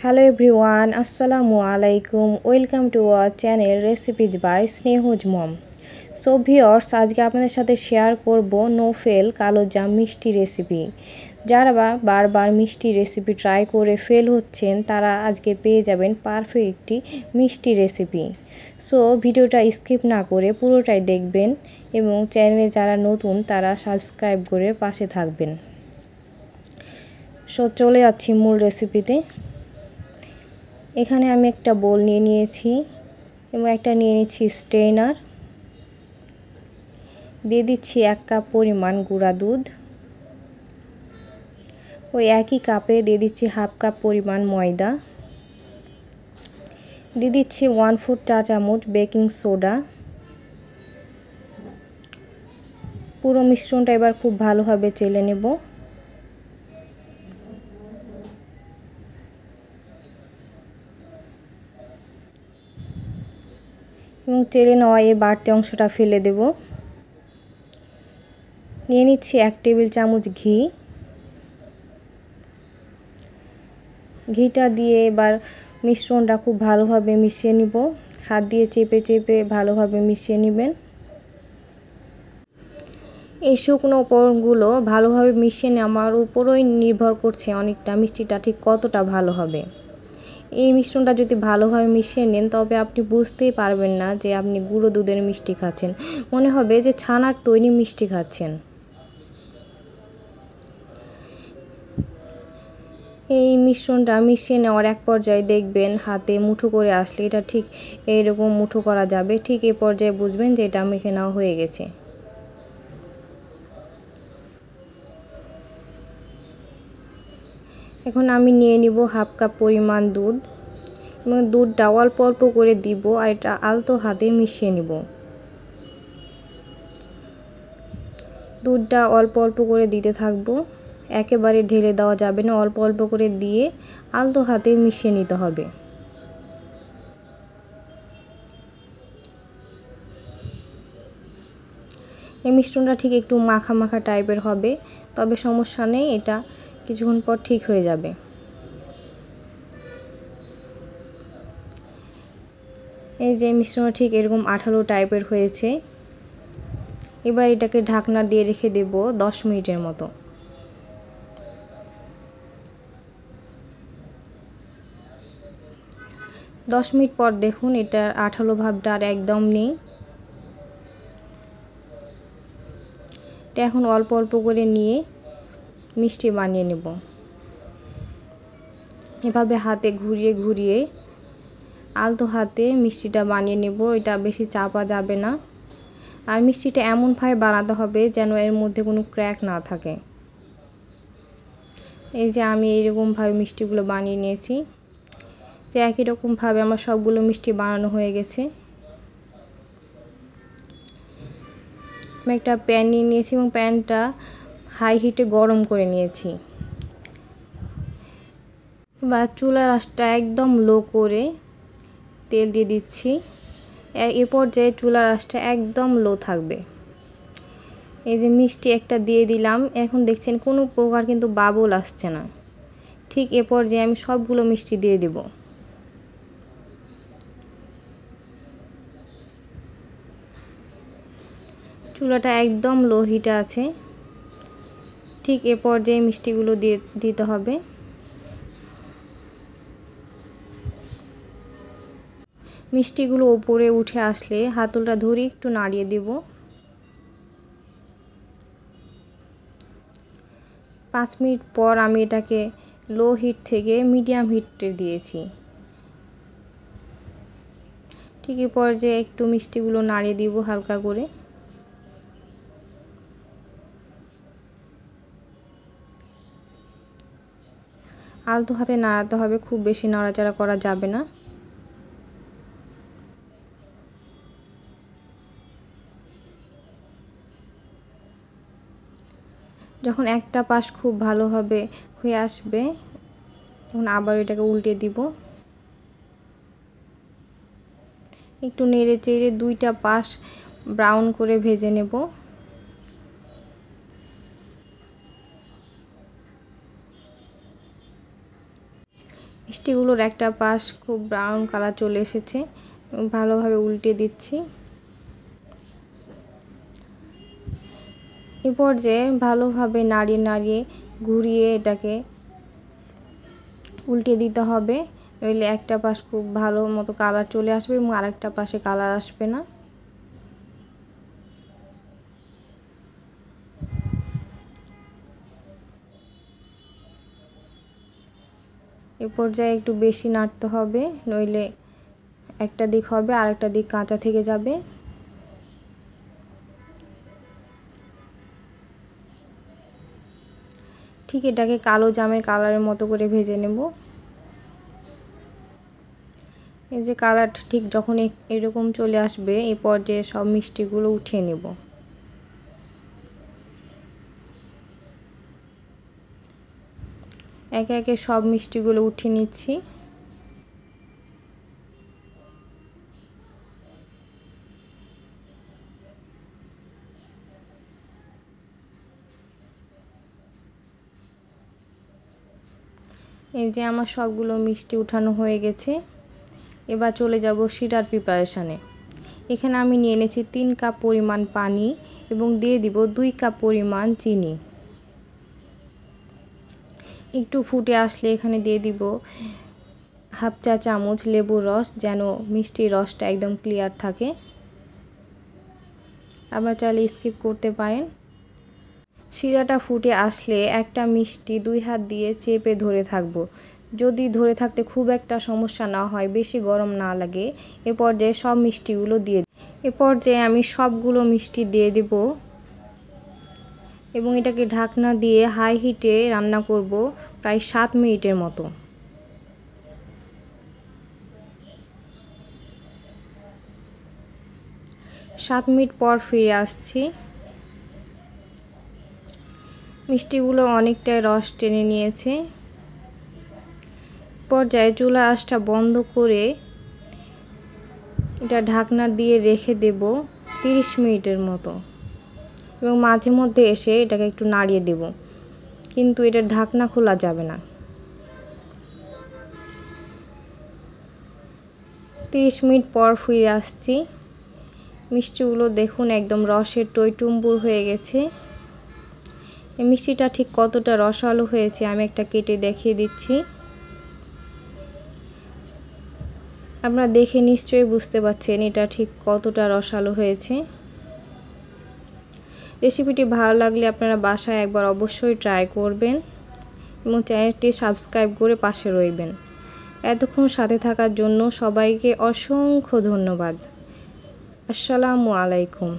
Hello everyone, Assalamu alaikum. Welcome to our channel Recipes by Sneho's Mom. So viewers, আজকে আপনাদের সাথে share করব no fail কালো জাম মিষ্টি রেসিপি। যারা বারবার মিষ্টি রেসিপি ট্রাই করে ফেল হচ্ছেন তারা আজকে পেয়ে যাবেন পারফেক্ট একটি মিষ্টি রেসিপি। সো ভিডিওটা স্কিপ না করে পুরোটাই দেখবেন এবং চ্যানেলে যারা নতুন তারা সাবস্ক্রাইব করে পাশে থাকবেন। সো চলে যাচ্ছি মূল রেসিপিতে। এখানে আমি একটা বোল নিয়ে নিয়েছি এবং একটা নিয়ে নিচ্ছি স্ট্রেনার। দিয়ে দিচ্ছি 1 কাপ পরিমাণ গুঁড়া দুধ। ওই একই কাপে দিয়ে দিচ্ছি হাফ কাপ পরিমাণ ময়দা। দিয়ে দিচ্ছি 1/4 চা চামচ বেকিং সোডা। পুরো মিশ্রণটা এবার খুব ভালোভাবে চেলে নেব। এবং চেলে নেওয়া এই বাড়তি অংশটা ফেলে দেব। নিয়ে নিচ্ছি 1 টেবিল চামচ ঘি। ঘিটা দিয়ে এবার মিশ্রণটা খুব ভালোভাবে মিশিয়ে নিব। হাত দিয়ে চেপে চেপে ভালোভাবে মিশিয়ে নেবেন। এই শুকনো উপকরণগুলো ভালোভাবে মিশিয়ে নেওয়ার উপরই নির্ভর করছে অনেকটা মিষ্টিটা ঠিক কতটা ভালো হবে। এই মিশ্রণটা যদি ভালোভাবে মিশিয়ে নেন তবে আপনি বুঝতেই পারবেন না যে আপনি গুঁড়ো দুধের মিষ্টি খাচ্ছেন, মনে হবে যে ছানার তৈরি মিষ্টি খাচ্ছেন। এই মিশ্রণটা মিশিয়ে নেওয়ার এক পর্যায়ে দেখবেন হাতে মুঠো করে আসলে এটা ঠিক এইরকম মুঠো করা যাবে। ঠিক এই পর্যায়ে বুঝবেন যে এটা মেখে নেওয়া হয়ে গেছে। এখন আমি নিয়ে নিব হাফ কাপ পরিমাণ দুধ এবং দুধটা অল্প অল্প করে দিব আর এটা আলতো হাতে মিশিয়ে নিব। দুধটা অল্প অল্প করে দিতে থাকবো, একেবারে ঢেলে দেওয়া যাবে না, অল্প অল্প করে দিয়ে আলতো হাতে মিশিয়ে নিতে হবে। এই মিশ্রণটা ঠিক একটু মাখা মাখা টাইপের হবে, তবে সমস্যা নেই, এটা কিছুক্ষণ পর ঠিক হয়ে যাবে। এই যে মিশ্রণটা ঠিক এরকম আঠালো টাইপের হয়েছে। এবার এটাকে ঢাকনা দিয়ে রেখে দেব 10 মিনিটের মতো। দশ মিনিট পর দেখুন এটার আঠালো ভাবটা আর একদম নেই। এটা এখন অল্প অল্প করে নিয়ে মিষ্টি বানিয়ে নেব। এভাবে হাতে ঘুরিয়ে ঘুরিয়ে আলতো হাতে মিষ্টিটা বানিয়ে নেব। এটা বেশি চাপা যাবে না আর মিষ্টিটা এমনভাবে বানাতে হবে যেন এর মধ্যে কোনো ক্র্যাক না থাকে। এই যে আমি এইরকমভাবে মিষ্টিগুলো বানিয়ে নিয়েছি। যে একই রকমভাবে আমার সবগুলো মিষ্টি বানানো হয়ে গেছে। আমি একটা প্যান নিয়ে নিয়েছি এবং প্যানটা হাই হিটে গরম করে নিয়েছি। এবার চুলার আঁচটা একদম লো করে তেল দিয়ে দিচ্ছি। এ পর্যায়ে চুলার আঁচটা একদম লো থাকবে। এই যে মিষ্টি একটা দিয়ে দিলাম, এখন দেখছেন কোনো প্রকার কিন্তু বাবল আসছে না। ঠিক এ পর্যায়ে আমি সবগুলো মিষ্টি দিয়ে দেব। চুলাটা একদম লো হিটে আছে। ঠিক এ পর্যায়ে মিষ্টিগুলো দিয়ে দিতে হবে। মিষ্টিগুলো উপরে উঠে আসলে হাতলটা ধরে একটু নাড়িয়ে দেব। 5 মিনিট পর আমি এটাকে লো হিট থেকে মিডিয়াম হিটে দিয়েছি। ঠিক এই পর্যায়ে একটু মিষ্টিগুলো নাড়িয়ে দিব হালকা করে। আলতো হাতে নাড়াতে হবে, খুব বেশি নাড়াচাড়া করা যাবে না। যখন একটা পাশ খুব ভালোভাবে হয়ে আসবে তখন আবার এটাকে উল্টে দিব। একটু নেড়ে চেড়ে দুইটা পাশ ব্রাউন করে ভেজে নেব। মিষ্টিগুলোর একটা পাশ খুব ব্রাউন কালার চলে এসেছে, ভালোভাবে উল্টে দিচ্ছি। এ পর্যায়ে ভালোভাবে নাড়িয়ে নাড়িয়ে ঘুরিয়ে এটাকে উল্টে দিতে হবে, নইলে একটা পাশ খুব ভালো মতো কালার চলে আসবে এবং আরেকটা পাশে কালার আসবে না। এ পর্যায়ে একটু বেশি নাড়তে হবে, নইলে একটা দিক হবে আরেকটা দিক কাঁচা থেকে যাবে। ঠিক এটাকে কালো জামের কালারের মতো করে ভেজে নেব। এই যে কালার ঠিক যখন এরকম চলে আসবে, এই পর্যায়ে সব মিষ্টিগুলো উঠিয়ে নেব। একে একে সব মিষ্টিগুলো উঠিয়ে নিচ্ছি। এই যে আমার সবগুলো মিষ্টি উঠানো হয়ে গেছে। এবার চলে যাব শিরার প্রিপারেশানে। এখানে আমি নিয়ে এনেছি 3 কাপ পরিমাণ পানি এবং দিয়ে দিব 2 কাপ পরিমাণ চিনি। একটু ফুটে আসলে এখানে দিয়ে দিব হাফ চা চামচ লেবুর রস, যেন মিষ্টির রসটা একদম ক্লিয়ার থাকে। আপনারা চাইলে স্কিপ করতে পারেন। শিরাটা ফুটে আসলে একটা মিষ্টি 2 হাত দিয়ে চেপে ধরে থাকব। যদি ধরে থাকতে খুব একটা সমস্যা না হয়, বেশি গরম না লাগে, এ পর্যায়ে সব মিষ্টিগুলো দিয়ে এ পর্যায়ে আমি সবগুলো মিষ্টি দিয়ে দেব এবং এটাকে ঢাকনা দিয়ে হাই হিটে রান্না করব প্রায় 7 মিনিটের মতো। সাত মিনিট পর ফিরে আসছি। মিষ্টিগুলো অনেকটাই রস টেনে নিয়েছে। পর্যায়ে চুলা আঁচটা বন্ধ করে এটা ঢাকনা দিয়ে রেখে দেব 30 মিনিটের মতো এবং মাঝে মধ্যে এসে এটাকে একটু নাড়িয়ে দেব, কিন্তু এটা ঢাকনা খোলা যাবে না। 30 মিনিট পর ফিরে আসছি। মিষ্টিগুলো দেখুন একদম রসের টইটুম্বুর হয়ে গেছে। এই মিষ্টিটা ঠিক কতটা রসালো হয়েছে আমি একটা কেটে দেখিয়ে দিচ্ছি। আপনারা দেখে নিশ্চয়ই বুঝতে পারছেন এটা ঠিক কতটা রসালো হয়েছে। রেসিপিটি ভালো লাগলে আপনারা বাসায় একবার অবশ্যই ট্রাই করবেন এবং চ্যানেলটি সাবস্ক্রাইব করে পাশে রইবেন। এতক্ষণ সাথে থাকার জন্য সবাইকে অসংখ্য ধন্যবাদ। আসসালামু আলাইকুম।